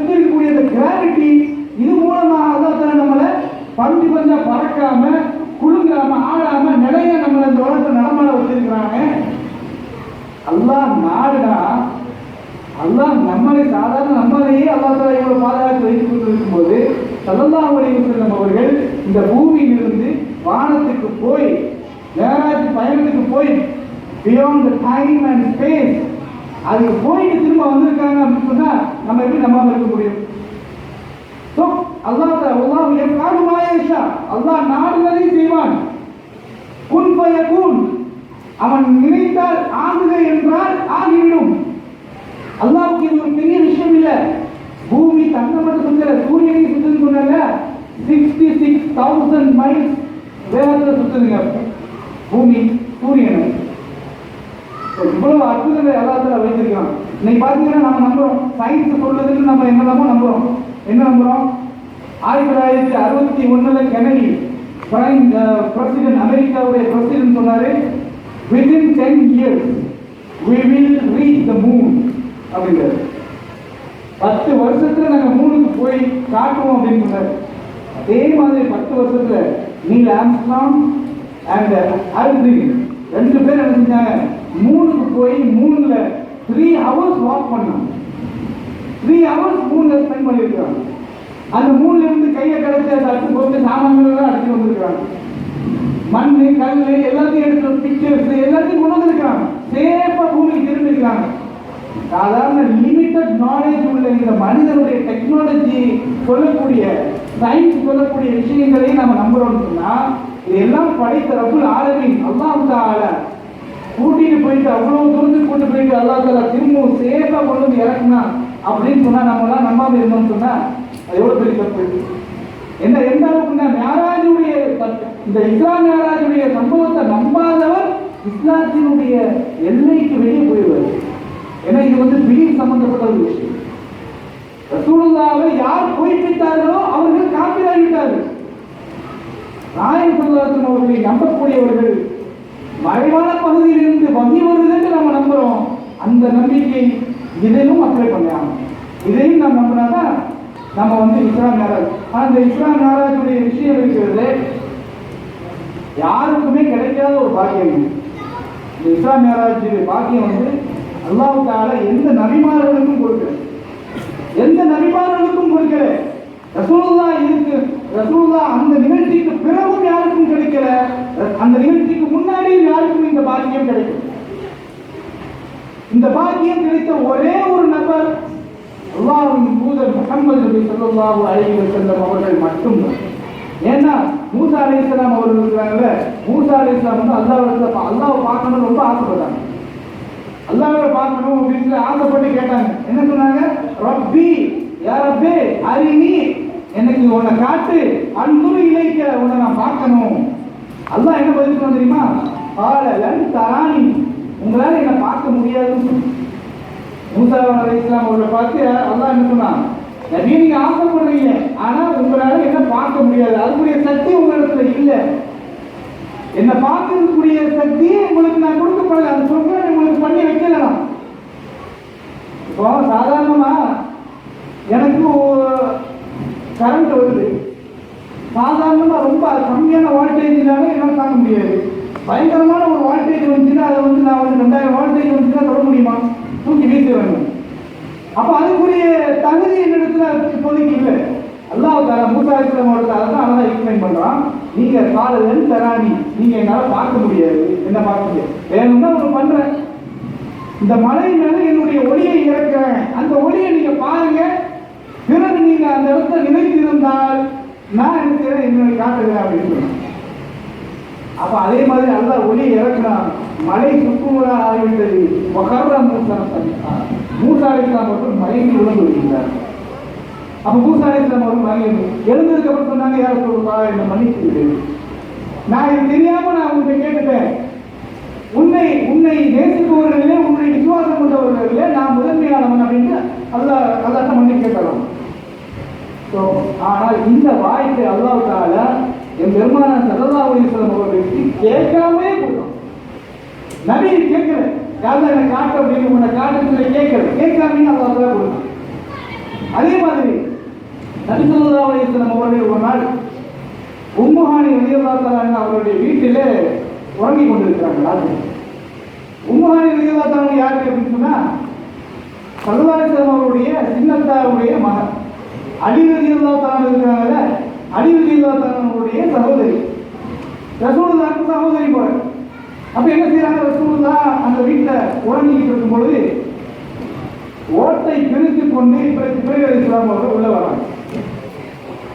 சுத்தி இருக்கக்கூடிய அந்த கிராவிட்டி, இது மூலமாக அல்லாஹ் நம்மளை பஞ்சு பஞ்சா பறக்காம குழுங்காம ஆடாம நிலைய நம்மளை இந்த உலகத்தை நடமாட வச்சிருக்கிறாங்க. அல்லாஹ் நாடுனா அல்லாஹ் நம்மளை சாதாரண நம்மளையே அல்லாஹ் இவ்வளவு பாதுகாத்து வைத்துக் கொண்டிருக்கும் போது ஸல்லல்லாஹு அலைஹி வஸல்லம் அவர்கள் இந்த பூமியிலிருந்து வானத்துக்கு போய் மேராஜ் பயணத்துக்கு போய் beyond the time and space அதுக்கு போயிட்டு திரும்ப வந்திருக்காங்க அப்படின்னு சொன்னா நம்ம எப்படி நம்பாம இருக்க முடியும்? ஸோ அல்லாஹ் யஃஅலு மா யஷா, அல்லாஹ் நாடுவதை செய்வான். குன் ஃபயகுன், அவன் நினைத்தால் ஆகுக என்றால் ஆகிவிடும். அல்லாஹ்வுக்கு இது ஒரு பெரிய விஷயம் இல்ல. பூமி தன்னை மட்டும் சுத்தல, சூரியனை சுத்துன்னு சொன்னாங்க. 66,000 மைல்ஸ் வேகத்துல சுத்துதுங்க பூமி சூரியனை. இவ்வளவு அற்புதங்களை அல்லாஹ் வைத்திருக்கான். இன்னைக்கு பாத்தீங்கன்னா நம்ம நம்புறோம், சயின்ஸ் சொல்றதுன்னு நம்ம என்னெல்லாமோ நம்புறோம். என்ன நம்புறோம்? 1961 கெனடி பிரசிடென்ட், அமெரிக்காவுடைய பிரசிடென்ட் சொன்னாரு, within 10 years we will reach the moon அப்படிங்கிறாரு. 10 வருஷத்துல நாங்க மூணுக்கு போய் காட்டுவோம் அப்படின்னு சொன்னாரு. அதே மாதிரி 10 வருஷத்துல நீல் ஆம்ஸ்ட்ராங் அண்ட் ஆல்ட்ரின் 2 பேர் என்ன செஞ்சாங்க, மூணுக்கு போய் மூணுல 3 hours வாக் பண்ணாங்க. 3 hours மூணுல ஸ்பெண்ட் பண்ணிருக்காங்க. அந்த மூணுல இருந்து கையை கிடைச்ச தட்டு போட்டு சாமான்கள் அடிச்சு வந்திருக்காங்க. மண்ணு கல் எல்லாத்தையும் எடுத்து பிக்சர்ஸ் எல்லாத்தையும் கொண்டு வந்திருக்காங்க. சேஃபா பூமிக்கு திரும்பி இருக்காங்க. சாதாரண லிமிட்டட் நாலேஜ் உள்ள இந்த மனிதனுடைய டெக்னாலஜி சொல்லக்கூடிய சயின்ஸ் சொல்லக்கூடிய விஷயங்களை நம்ம நம்புறோம்னு சொன்னா இதெல்லாம் படைத்த ரப்புல் ஆலமீன் அல்லாஹ் தஆலா கூட்டிட்டு போயிட்டு அவ்வளவு தூரத்துக்கு கொண்டு போயிட்டு அல்லாஹ் தஆலா திரும்ப சேஃபா கொண்டு வந்து இறக்குனா அப்படின்னு சொன்னா நம்ம எல்லாம் நம்பாம இருந்தோம்னு சொன்னா அது எவ்வளவு பெரிய தப்பு. எந்த அளவுக்கு மேராஜுடைய இந்த இஸ்லாம் மேராஜுடைய சம்பவத்தை நம்பாதவர் இஸ்லாத்தினுடைய எல்லைக்கு வெளியே போயிடுவார். ஏன்னா இது வந்து பிலீஃப் சம்பந்தப்பட்ட ஒரு விஷயம். ரசூலுல்லாஹ்வை யார் பொய்ப்பித்தார்களோ அவர்கள் காபிராகிவிட்டார்கள். நாயகம் ஸல்லல்லாஹு அலைஹி வஸல்லம் அவர்களை நம்பக்கூடியவர்கள் மறைவான பகுதியில் இருந்து வகி வருதுன்னு நம்ம நம்புறோம். அந்த நம்பிக்கை இதையும் அப்ளை பண்ணலாம். இதையும் நம்ம நம்பினாதான் நம்ம வந்து இஸ்லாம் மேராஜ். அந்த இஸ்லாம் மேராஜுடைய விஷயம் இருக்கிறது யாருக்குமே கிடைக்காத ஒரு பாக்கியம். இந்த இஸ்லாம் மேராஜ் பாக்கியம் வந்து அல்லாஹ் தஆலா எந்த நபிமார்களுக்கும் கொடுக்கல, எந்த நபிமார்களுக்கும் கொடுக்கல. ரசூலுல்லாஹ் அந்த நிகழ்ச்சிக்கு பிறகும் யாருக்கும் கிடைக்கல, அந்த நிகழ்ச்சிக்கு முன்னாடியும் யாருக்கும் இந்த பாக்கியம் கிடைக்கும். இந்த பாக்கியம் கிடைத்த ஒரே ஒரு நபர் அல்லாஹ்வின் தூதர் முஹம்மது நபி ஸல்லல்லாஹு அலைஹி வஸல்லம் அவர்கள் மட்டும்தான். ஏன்னா மூசா அலைஹிஸ்ஸலாம் அவர்கள் இருக்கிறாங்கல்ல, மூசா அலைஹிஸ்ஸலாம் வந்து அல்லாஹ்வை பார்க்கணும்னு ரொம்ப ஆசைப்பட்டாங்க. அல்லாஹ்வை பார்க்கணும் அப்படின்னு ஆசைப்பட்டு கேட்டாங்க. என்ன சொன்னாங்க? ரப்பி யா ரப்பே அரினி, எனக்கு உன்னை காட்டு, அன்துரு இலைக்க, உன்னை நான் பார்க்கணும். அல்லாஹ் என்ன பதில் சொன்னான் தெரியுமா? ஆலலன் தரானி, உங்களால என்ன பார்க்க முடியாதுன்னு. மூசா அலைஹிஸ்ஸலாம் அவர்களை பார்த்து அல்லாஹ் என்ன சொன்னான்? நபியே நீங்க ஆசைப்படுறீங்க, ஆனா உங்களால என்ன பார்க்க முடியாது, அதுக்குரிய சக்தி உங்களிடத்துல இல்ல. என்ன பார்க்கக்கூடிய சக்தியை உங்களுக்கு நான் கொடுக்கப்படல, அந்த சொல்ல உங்களுக்கு பண்ணி வைக்கலாம். இப்போ சாதாரணமா எனக்கு கரண்ட் வருது, சாதாரணமா ரொம்ப கம்மியான வோல்டேஜ்னால என்ன தாங்க முடியாது. பயங்கரமான ஒரு வோல்டேஜ் வந்துச்சுன்னா அதை வந்து நான் வந்து 2000 வோல்டேஜ் வந்துச்சுன்னா தொட முடியுமா? தூக்கி வீச வேண்டும். அப்ப அதுக்குரிய தகுதி என்னிடத்துல இப்போதைக்கு இல்லை. அல்லாஹ் தஆலா மூசா அலைஹிஸ்ஸலாம் அவர்கள் அதான் அழகா எக்ஸ்பிளைன் பண்றான். நீங்க காலன் தரானி, நீங்க என்னால பார்க்க முடியாது, என்ன பார்க்க முடியாது, வேணும்னா ஒன்று பண்றேன், இந்த மலை மேல என்னுடைய ஒளியை இறக்குறேன், அந்த ஒளியை நீங்க பாருங்க, பிறகு நீங்க அந்த இடத்துல நினைத்திருந்தால் நான் என்ன செய்யறேன், என்னுடைய காட்டுகிறேன் அப்படின்னு சொன்னேன். அப்ப அதே மாதிரி அல்லாஹ் ஒளியை இறக்குறான், மலை சுக்குமுறா ஆகிவிட்டது. மூசா அலைஹிஸ்ஸலாம் அவர்கள் மயங்கி விழுந்து விடுகிறார். அப்ப மூசா அலைஹிஸ்ஸலாம் அவர்கள் மயங்கி எழுந்ததுக்கு அப்புறம் சொன்னாங்க, யார் சொல்லுவா என்ன மன்னிச்சு, நான் இது தெரியாம நான் உங்கள்கிட்ட கேட்டுட்டேன், உன்னை நேசிப்பவர்களே, உன்னை விசுவாசம் கொண்டவர்களே நான் முதன்மையானவன் அப்படின்னு அல்லாஹ் மன்னிப்பு கேட்கலாம். ஆனால் இந்த வாய்ப்பை அல்லாஹ் தஆலா என் பெருமானார் ஸல்லல்லாஹு அலைஹி வஸல்லம் அவர்களுக்கு கேட்காமலே கொடுத்தோம். நபி கேட்கல, யாரும் என்ன காட்டு அப்படின்னு உன்னை காட்டுன்னு கேட்கல, கேட்காம அல்லாஹ் தஆலா கொடுத்தான். அதே மாதிரி நபி ஸல்லல்லாஹு அலைஹி வஸல்லம் அவர்கள் ஒரு நாள் உம்மு ஹானி ரலியல்லாஹு தஆலா அவருடைய வீட்டிலே உறங்கிக் கொண்டிருக்கிறாங்க ராத்திரி. உம்மு ஹானி ரலியல்லாஹு தஆலா யாரு அப்படின்னு சொன்னா ஸல்லல்லாஹு அலைஹி வஸல்லம் அவருடைய சின்னத்தாவுடைய மகன் அலி ரலியல்லாஹு தஆலா இருக்கிறாங்கல்ல, அலி ரலியல்லாஹு தஆலாவுடைய சகோதரி, ரசூலுல்லாஹ்க்கு சகோதரி போல. அப்ப என்ன செய்யறாங்க, ரசூலுல்லாஹ் அந்த வீட்டில் உறங்கிக்கிட்டு இருக்கும் பொழுது ஓட்டை பிரித்து கொண்டு பிறகு இஸ்லாம் அவர்கள் உள்ள வராங்க.